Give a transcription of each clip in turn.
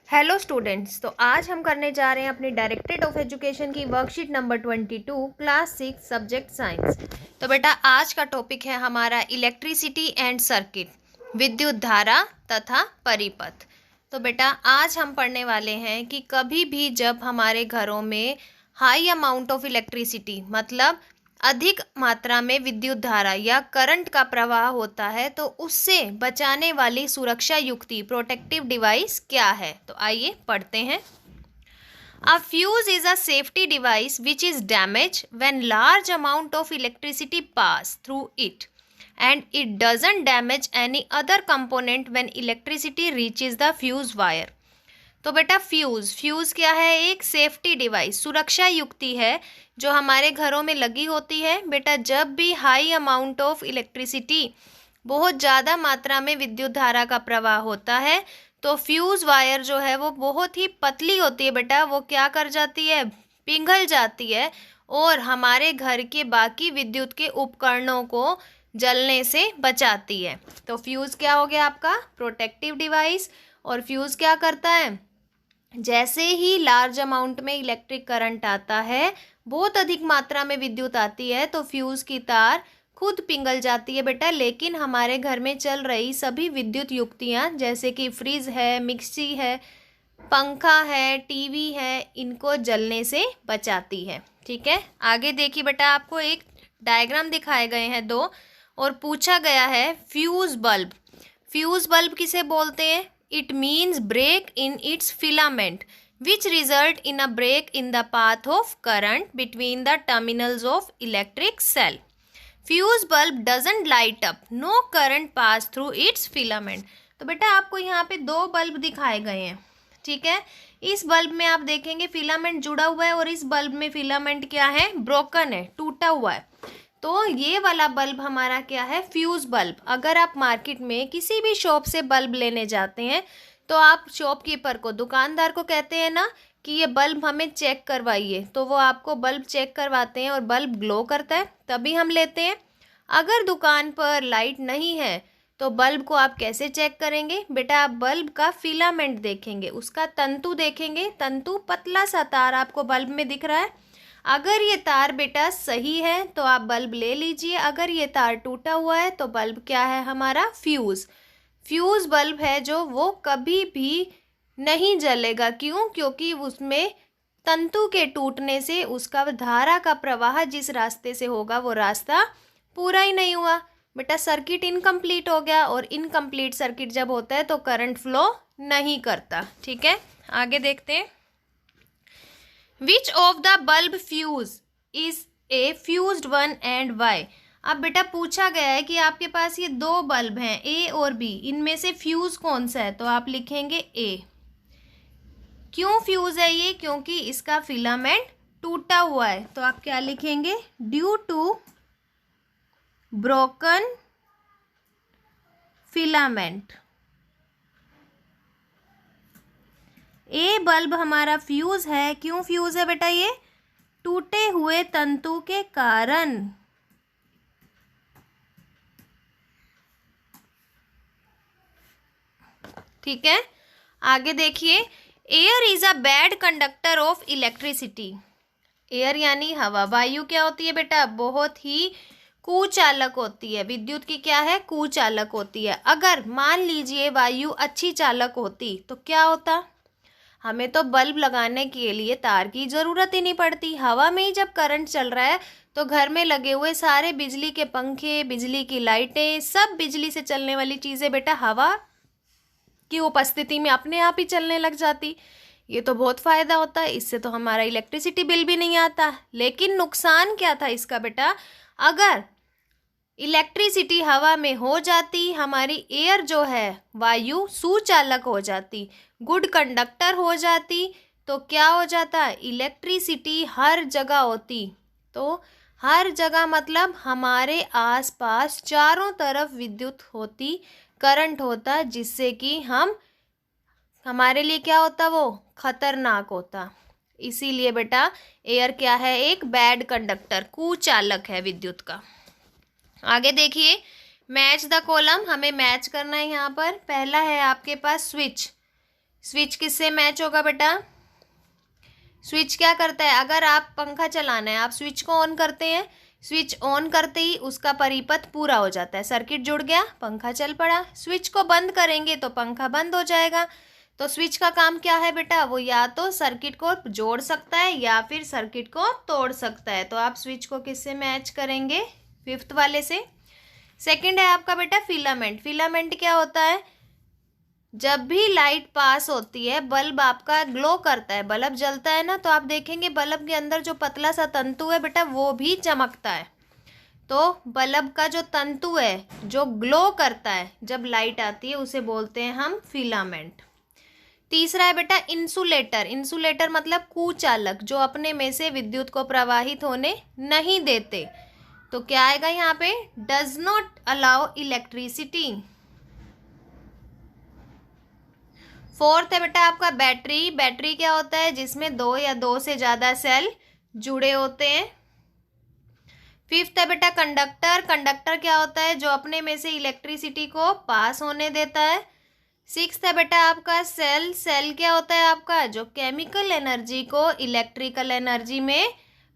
Hello students, तो आज हम करने जा रहे हैं अपनी डायरेक्टरेट ऑफ एजुकेशन की worksheet number 22 class 6 subject science. तो बेटा आज का टॉपिक है हमारा इलेक्ट्रिसिटी एंड सर्किट, विद्युत धारा तथा परिपथ। तो बेटा आज हम पढ़ने वाले हैं कि कभी भी जब हमारे घरों में हाई अमाउंट ऑफ इलेक्ट्रिसिटी मतलब अधिक मात्रा में विद्युत धारा या करंट का प्रवाह होता है तो उससे बचाने वाली सुरक्षा युक्ति प्रोटेक्टिव डिवाइस क्या है। तो आइए पढ़ते हैं। A fuse is a safety device which is damaged when large amount of electricity pass through it and it doesn't damage any other component when electricity reaches the fuse wire। तो बेटा fuse क्या है? एक safety device, सुरक्षा युक्ति है जो हमारे घरों में लगी होती है। बेटा जब भी हाई अमाउंट ऑफ इलेक्ट्रिसिटी, बहुत ज़्यादा मात्रा में विद्युत धारा का प्रवाह होता है तो फ्यूज वायर जो है वो बहुत ही पतली होती है बेटा, वो क्या कर जाती है, पिघल जाती है और हमारे घर के बाकी विद्युत के उपकरणों को जलने से बचाती है। तो फ्यूज क्या हो गया आपका? Protective device. और फ्यूज क्या करता है? जैसे ही लार्ज अमाउंट में इलेक्ट्रिक करंट आता है, बहुत अधिक मात्रा में विद्युत आती है तो फ्यूज की तार खुद पिघल जाती है बेटा, लेकिन हमारे घर में चल रही सभी विद्युत युक्तियाँ जैसे कि फ्रिज है, मिक्सी है, पंखा है, टीवी है, इनको जलने से बचाती है। ठीक है, आगे देखिए बेटा, आपको एक डायग्राम दिखाए गए हैं दो और पूछा गया है फ्यूज बल्ब। फ्यूज बल्ब किसे बोलते हैं? It means break in its filament which result in a break in the path of current between the terminals of electric cell. Fuse bulb doesn't light up, no current pass through its filament। तो बेटा आपको यहाँ पे दो bulb दिखाए गए हैं, ठीक है। इस बल्ब में आप देखेंगे फिलामेंट जुड़ा हुआ है और इस बल्ब में फिलामेंट क्या है? ब्रोकन है, टूटा हुआ है। तो ये वाला बल्ब हमारा क्या है? Fuse bulb. अगर आप मार्केट में किसी भी शॉप से बल्ब लेने जाते हैं तो आप शॉपकीपर को, दुकानदार को कहते हैं ना कि ये बल्ब हमें चेक करवाइए, तो वो आपको बल्ब चेक करवाते हैं और बल्ब ग्लो करता है तभी हम लेते हैं। अगर दुकान पर लाइट नहीं है तो बल्ब को आप कैसे चेक करेंगे? बेटा आप बल्ब का फिलामेंट देखेंगे, उसका तंतु देखेंगे, तंतु पतला सा तार आपको बल्ब में दिख रहा है। अगर ये तार बेटा सही है तो आप बल्ब ले लीजिए, अगर ये तार टूटा हुआ है तो बल्ब क्या है हमारा? फ्यूज। फ्यूज बल्ब है जो वो कभी भी नहीं जलेगा। क्यों? क्योंकि उसमें तंतु के टूटने से उसका धारा का प्रवाह जिस रास्ते से होगा वो रास्ता पूरा ही नहीं हुआ बेटा, सर्किट इनकम्प्लीट हो गया और इनकम्प्लीट सर्किट जब होता है तो करंट फ्लो नहीं करता। ठीक है, आगे देखते हैं। Which of the bulb fuse is a fused one and why? अब बेटा पूछा गया है कि आपके पास ये दो बल्ब हैं ए और बी, इनमें से फ्यूज कौन सा है? तो आप लिखेंगे ए। क्यों फ्यूज है ये? क्योंकि इसका फिलामेंट टूटा हुआ है। तो आप क्या लिखेंगे? Due to broken filament. A bulb हमारा फ्यूज है। क्यों फ्यूज है बेटा? ये टूटे हुए तंतु के कारण। ठीक है, आगे देखिए। Air is a bad conductor of electricity. Air यानी हवा। वायु क्या होती है बेटा? बहुत ही कुचालक होती है। विद्युत की क्या है? कुचालक होती है। अगर मान लीजिए वायु अच्छी चालक होती तो क्या होता? हमें तो बल्ब लगाने के लिए तार की ज़रूरत ही नहीं पड़ती। हवा में ही जब करंट चल रहा है तो घर में लगे हुए सारे बिजली के पंखे, बिजली की लाइटें, सब बिजली से चलने वाली चीज़ें बेटा हवा की उपस्थिति में अपने आप ही चलने लग जाती। ये तो बहुत फ़ायदा होता है, इससे तो हमारा इलेक्ट्रिसिटी बिल भी नहीं आता। लेकिन नुकसान क्या था इसका बेटा? अगर इलेक्ट्रिसिटी हवा में हो जाती, हमारी एयर जो है वायु सुचालक हो जाती, गुड कंडक्टर हो जाती, तो क्या हो जाता? इलेक्ट्रिसिटी हर जगह होती। तो हर जगह मतलब हमारे आसपास चारों तरफ विद्युत होती, करंट होता, जिससे कि हमारे लिए क्या होता? वो खतरनाक होता। इसीलिए बेटा एयर क्या है? एक बैड कंडक्टर, कुचालक है विद्युत का। आगे देखिए, मैच द कॉलम। हमें मैच करना है यहाँ पर। पहला है आपके पास स्विच। स्विच किससे मैच होगा बेटा? स्विच क्या करता है, अगर आप पंखा चलाना है, आप स्विच को ऑन करते हैं, स्विच ऑन करते ही उसका परिपथ पूरा हो जाता है, सर्किट जुड़ गया, पंखा चल पड़ा। स्विच को बंद करेंगे तो पंखा बंद हो जाएगा। तो स्विच का काम क्या है बेटा? वो या तो सर्किट को जोड़ सकता है या फिर सर्किट को तोड़ सकता है। तो आप स्विच को किससे मैच करेंगे? फिफ्थ वाले से। सेकंड है आपका बेटा फिलामेंट। फिलामेंट क्या होता है? जब भी लाइट पास होती है, बल्ब आपका ग्लो करता है, बल्ब जलता है ना, तो आप देखेंगे बल्ब के अंदर जो पतला सा तंतु है बेटा वो भी चमकता है। तो बल्ब का जो तंतु है जो ग्लो करता है जब लाइट आती है उसे बोलते हैं हम फिलामेंट। तीसरा है बेटा इंसुलेटर। इंसुलेटर मतलब कुचालक, जो अपने में से विद्युत को प्रवाहित होने नहीं देते। तो क्या आएगा यहाँ पे? Does not allow electricity. Fourth है बेटा आपका बैटरी। बैटरी क्या होता है? जिसमें दो या दो से ज्यादा सेल जुड़े होते हैं। फिफ्थ है बेटा कंडक्टर। कंडक्टर क्या होता है? जो अपने में से इलेक्ट्रिसिटी को पास होने देता है। सिक्स्थ है बेटा आपका सेल। सेल क्या होता है आपका? जो केमिकल एनर्जी को इलेक्ट्रिकल एनर्जी में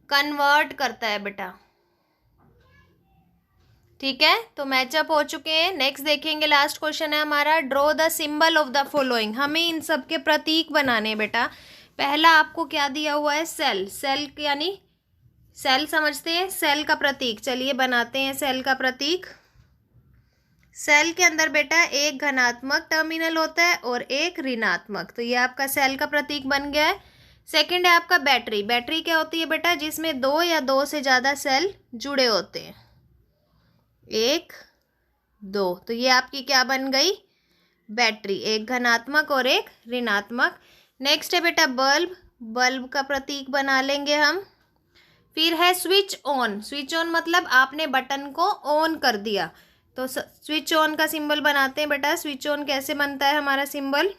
कन्वर्ट करता है बेटा। ठीक है, तो मैचअप हो चुके हैं। नेक्स्ट देखेंगे, लास्ट क्वेश्चन है हमारा, draw the symbol of the following. हमें इन सब के प्रतीक बनाने बेटा। पहला आपको क्या दिया हुआ है? सेल। सेल यानी सेल समझते हैं, सेल का प्रतीक। चलिए बनाते हैं सेल का प्रतीक। सेल के अंदर बेटा एक धनात्मक टर्मिनल होता है और एक ऋणात्मक। तो ये आपका सेल का प्रतीक बन गया है। सेकंड है आपका बैटरी। बैटरी क्या होती है बेटा? जिसमें दो या दो से ज़्यादा सेल जुड़े होते हैं, एक दो। तो ये आपकी क्या बन गई? बैटरी, एक धनात्मक और एक ऋणात्मक। नेक्स्ट है बेटा बल्ब। बल्ब का प्रतीक बना लेंगे हम। फिर है स्विच ऑन। स्विच ऑन मतलब आपने बटन को ऑन कर दिया, तो स्विच ऑन का सिंबल बनाते हैं बेटा। स्विच ऑन कैसे बनता है हमारा सिंबल?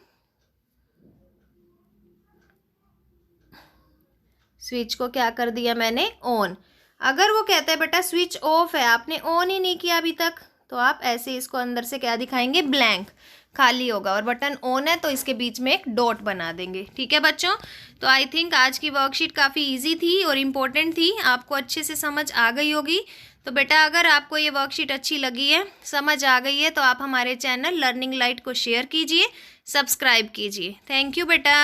स्विच को क्या कर दिया मैंने? ऑन। अगर वो कहता है बेटा स्विच ऑफ है, आपने ऑन ही नहीं किया अभी तक, तो आप ऐसे इसको अंदर से क्या दिखाएंगे? ब्लैंक, खाली होगा। और बटन ऑन है तो इसके बीच में एक डॉट बना देंगे। ठीक है बच्चों, तो आई थिंक आज की वर्कशीट काफ़ी इजी थी और इम्पोर्टेंट थी, आपको अच्छे से समझ आ गई होगी। तो बेटा अगर आपको ये वर्कशीट अच्छी लगी है, समझ आ गई है, तो आप हमारे चैनल लर्निंग लाइट को शेयर कीजिए, सब्सक्राइब कीजिए। थैंक यू बेटा।